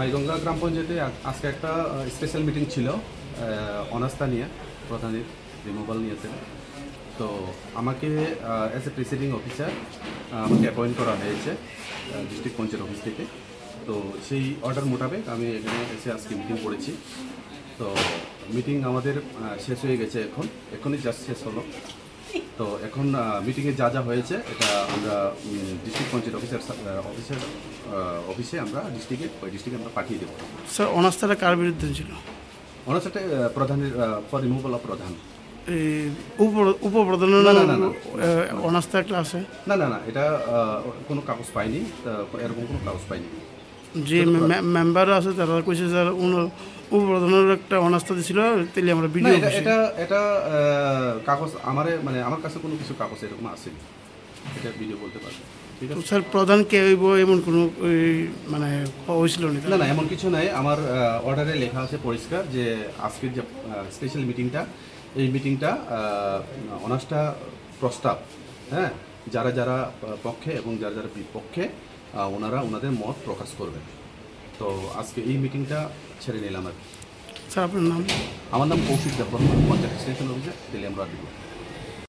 মাইগঙ্গা গ্রাম পঞ্চায়েতে আজকে একটা স্পেশাল মিটিং ছিল অনাস্থা নিয়ে, প্রধানের রিমুভাল নিয়েছে। তো আমাকে অ্যাজ এ প্রিসাইডিং অফিসার আমাকে অ্যাপয়েন্ট করা হয়েছে ডিস্ট্রিক্ট পঞ্চায়েত অফিস থেকে। তো সেই অর্ডার মোতাবেক আমি এখানে এসে আজকে মিটিং করেছি। তো মিটিং আমাদের শেষ হয়ে গেছে, এখনই জাস্ট শেষ হলো। তো এখন মিটিংয়ে যা যা হয়েছে এটা আমরা ডিস্ট্রিক্ট পঞ্চায়েত অফিসে আমরা ডিস্ট্রিক্টে আমরা পাঠিয়ে দেবো। স্যার অনাস্থাটা কার বিরুদ্ধে ছিল? অনার্সটা প্রধানের ফর রিমুভাল অফ প্রধান। উপপ্রধানের অনাস্থা একটা আছে? না না না, এটা কোনো কাগজ পাইনি, এরকম কোনো কাগজ পাইনি। যে মেম্বার আছে তারা কইছে স্যার উপপ্রধানের একটা অনাস্থা দিছিল, তাহলে আমরা ভিডিও এটা কাগজ আমার কাছে কোনো কিছু কাগজ এরকম আসেনি, এটা ভিডিও বলতে পারবো। ঠিক আছে স্যার, প্রধান কে হইব এমন কোনো হয়েছিল না? না, এমন কিছু নাই। আমার অর্ডারে লেখা আছে পরিষ্কার যে আজকের যে স্পেশাল মিটিংটা, এই মিটিংটা অনার্সটা প্রস্তাব, হ্যাঁ, যারা যারা পক্ষে এবং যারা যারা বিপক্ষে ওনাদের মত প্রকাশ করবেন। তো আজকে এই মিটিংটা ছেড়ে নিলাম আর কি। স্যার আপনার নাম? আমার নাম কৌশিক দেববর্মা, পঞ্চায়েত এক্সটেনশন অফিসার, তেলিয়ামরা।